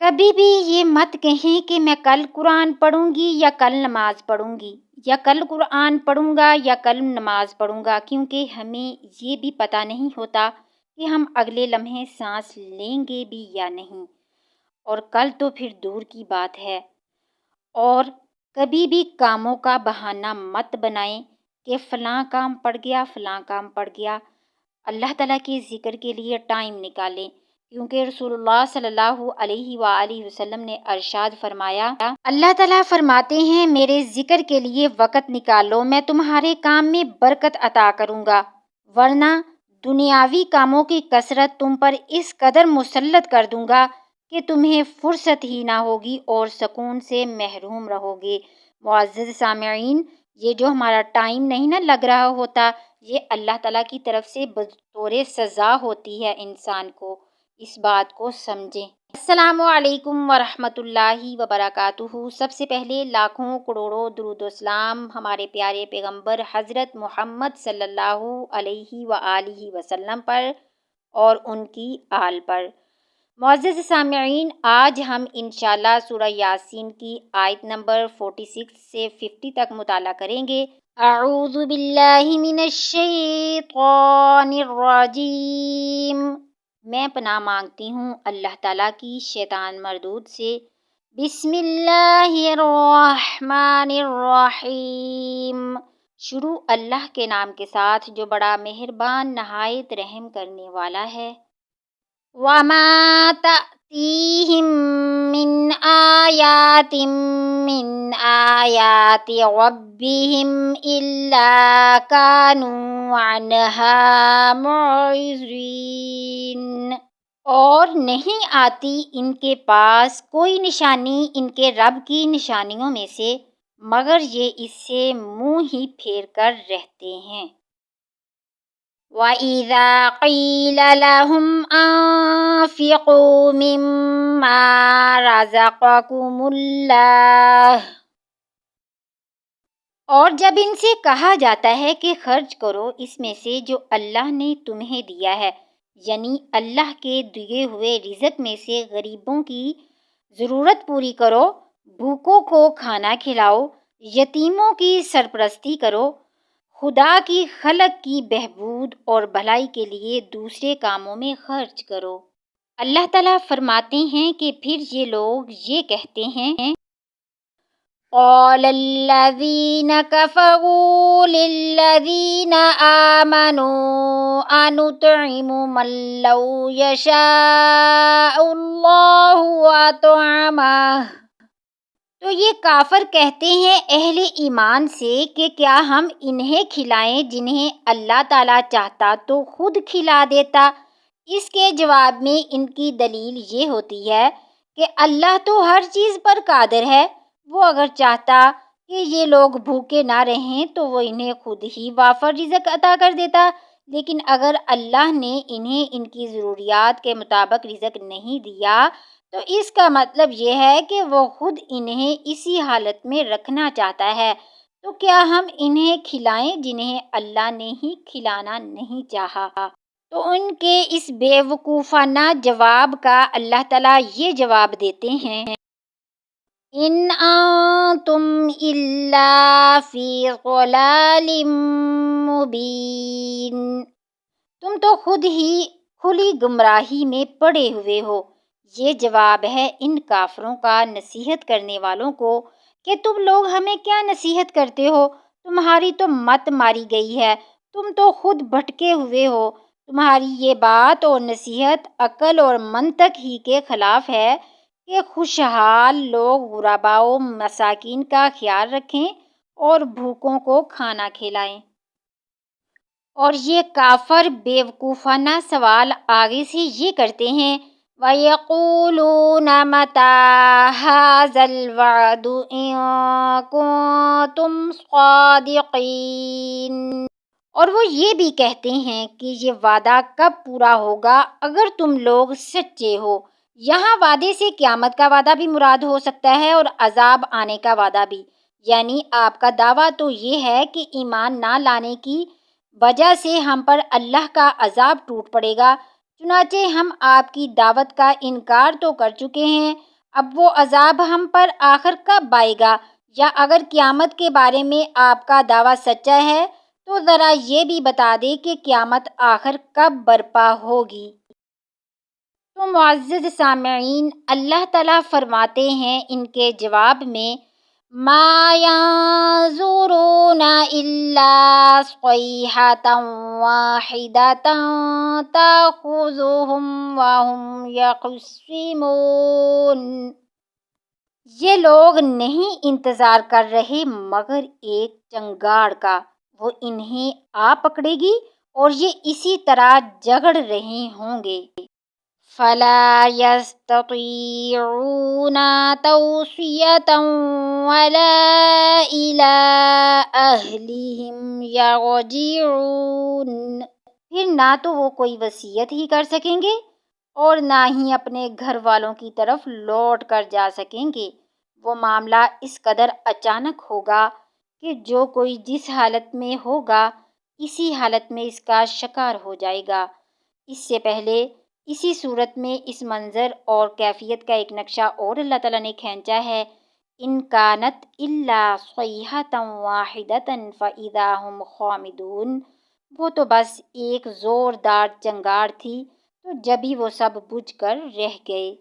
کبھی بھی یہ مت کہیں کہ میں کل قرآن پڑھوں گی یا کل نماز پڑھوں گی، یا کل قرآن پڑھوں گا یا کل نماز پڑھوں گا، کیونکہ ہمیں یہ بھی پتہ نہیں ہوتا کہ ہم اگلے لمحے سانس لیں گے بھی یا نہیں، اور کل تو پھر دور کی بات ہے۔ اور کبھی بھی کاموں کا بہانہ مت بنائیں کہ فلاں کام پڑ گیا، فلاں کام پڑ گیا۔ اللہ تعالیٰ کے ذکر کے لیے ٹائم نکالیں، کیونکہ رسول اللہ صلی اللہ علیہ وآلہ وسلم نے ارشاد فرمایا، اللہ تعالیٰ فرماتے ہیں میرے ذکر کے لیے وقت نکالو، میں تمہارے کام میں برکت عطا کروں گا، ورنہ دنیاوی کاموں کی کثرت تم پر اس قدر مسلط کر دوں گا کہ تمہیں فرصت ہی نہ ہوگی اور سکون سے محروم رہو گے۔ معزز سامعین، یہ جو ہمارا ٹائم نہیں نہ لگ رہا ہوتا، یہ اللہ تعالیٰ کی طرف سے بطور سزا ہوتی ہے انسان کو، اس بات کو سمجھیں۔ السلام علیکم ورحمۃ اللہ وبرکاتہ۔ سب سے پہلے لاکھوں کروڑوں درود و سلام ہمارے پیارے پیغمبر حضرت محمد صلی اللہ علیہ وآلہ وسلم پر اور ان کی آل پر۔ معزز سامعین، آج ہم انشاءاللہ سورہ یاسین کی آیت نمبر 46 سے 50 تک مطالعہ کریں گے۔ اعوذ باللہ من الشیطان الرجیم، میں پناہ مانگتی ہوں اللہ تعالیٰ کی شیطان مردود سے۔ بسم اللہ الرحمن الرحیم، شروع اللہ کے نام کے ساتھ جو بڑا مہربان نہایت رحم کرنے والا ہے۔ وَمَا تَأْتِيهِم مِّنْ آیَاتٍ مِّنْ آیَاتِ رَبِّهِمْ إِلَّا كَانُوا عَنْهَا مُعْرِضِينَ، اور نہیں آتی ان کے پاس کوئی نشانی ان کے رب کی نشانیوں میں سے، مگر یہ اس سے منہ ہی پھیر کر رہتے ہیں۔ وَإِذَا قِيلَ لَهُمْ أَنفِقُوا مِمَّا رَزَقَكُمُ اللَّهُ، اور جب ان سے کہا جاتا ہے کہ خرچ کرو اس میں سے جو اللہ نے تمہیں دیا ہے، یعنی اللہ کے دیے ہوئے رزق میں سے غریبوں کی ضرورت پوری کرو، بھوکوں کو کھانا کھلاؤ، یتیموں کی سرپرستی کرو، خدا کی خلق کی بہبود اور بھلائی کے لیے دوسرے کاموں میں خرچ کرو۔ اللہ تعالیٰ فرماتے ہیں کہ پھر یہ لوگ یہ کہتے ہیں، قَالَ الَّذِينَ كَفَرُوا لِلَّذِينَ آمَنُوا أَنُطْعِمُ مَن لَّوْ يَشَاءُ اللَّهُ أَطْعَمَهُ، تو یہ کافر کہتے ہیں اہل ایمان سے کہ کیا ہم انہیں کھلائیں جنہیں اللہ تعالیٰ چاہتا تو خود کھلا دیتا۔ اس کے جواب میں ان کی دلیل یہ ہوتی ہے کہ اللہ تو ہر چیز پر قادر ہے، وہ اگر چاہتا کہ یہ لوگ بھوکے نہ رہیں تو وہ انہیں خود ہی وافر رزق عطا کر دیتا، لیکن اگر اللہ نے انہیں ان کی ضروریات کے مطابق رزق نہیں دیا تو اس کا مطلب یہ ہے کہ وہ خود انہیں اسی حالت میں رکھنا چاہتا ہے، تو کیا ہم انہیں کھلائیں جنہیں اللہ نے ہی کھلانا نہیں چاہا۔ تو ان کے اس بے وقوفانہ جواب کا اللہ تعالیٰ یہ جواب دیتے ہیں، ان انتم الا فی ضلال مبین، تم تو خود ہی کھلی گمراہی میں پڑے ہوئے ہو۔ یہ جواب ہے ان کافروں کا نصیحت کرنے والوں کو کہ تم لوگ ہمیں کیا نصیحت کرتے ہو، تمہاری تو مت ماری گئی ہے، تم تو خود بھٹکے ہوئے ہو، تمہاری یہ بات اور نصیحت عقل اور منطق ہی کے خلاف ہے کہ خوشحال لوگ غرباء و مساکین کا خیال رکھیں اور بھوکوں کو کھانا کھلائیں۔ اور یہ کافر بیوقوفانہ سوال آگے سے یہ کرتے ہیں، وَيَقُولُونَ مَتَىٰ هَٰذَا الْوَعْدُ إِن كُنتُمْ صَادِقِينَ، اور وہ یہ بھی کہتے ہیں کہ یہ وعدہ کب پورا ہوگا اگر تم لوگ سچے ہو۔ یہاں وعدے سے قیامت کا وعدہ بھی مراد ہو سکتا ہے اور عذاب آنے کا وعدہ بھی، یعنی آپ کا دعویٰ تو یہ ہے کہ ایمان نہ لانے کی وجہ سے ہم پر اللہ کا عذاب ٹوٹ پڑے گا، چنانچہ ہم آپ کی دعوت کا انکار تو کر چکے ہیں، اب وہ عذاب ہم پر آخر کب آئے گا؟ یا اگر قیامت کے بارے میں آپ کا دعویٰ سچا ہے تو ذرا یہ بھی بتا دیں کہ قیامت آخر کب برپا ہوگی۔ تو معزز سامعین، اللہ تعالیٰ فرماتے ہیں ان کے جواب میں، ما ينظرون إلا صيحة واحدة تأخذهم وهم يخصمون۔ یہ لوگ نہیں انتظار کر رہے مگر ایک چنگاڑ کا، وہ انہیں آ پکڑے گی اور یہ اسی طرح جھگڑ رہے ہوں گے۔ فَلَا يَسْتَطِيعُونَ تَوْصِيَةً وَلَا إِلَىٰ أَهْلِهِمْ يَرْجِعُونَ۔ پھر نہ تو وہ کوئی وصیت ہی کر سکیں گے اور نہ ہی اپنے گھر والوں کی طرف لوٹ کر جا سکیں گے۔ وہ معاملہ اس قدر اچانک ہوگا کہ جو کوئی جس حالت میں ہوگا اسی حالت میں اس کا شکار ہو جائے گا۔ اس سے پہلے اسی صورت میں اس منظر اور کیفیت کا ایک نقشہ اور اللہ تعالیٰ نے کھینچا ہے، ان کانت الا صیحۃ واحدۃ فاذا هم خامدون۔ وہ تو بس ایک زوردار چنگاڑ تھی تو جبھی وہ سب بجھ کر رہ گئے۔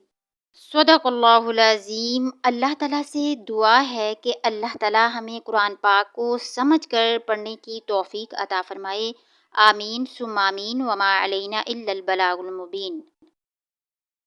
صدق اللہ العظیم۔ اللہ تعالیٰ سے دعا ہے کہ اللہ تعالیٰ ہمیں قرآن پاک کو سمجھ کر پڑھنے کی توفیق عطا فرمائے۔ آمین ثم آمین، وما علینا الا البلاغ المبین۔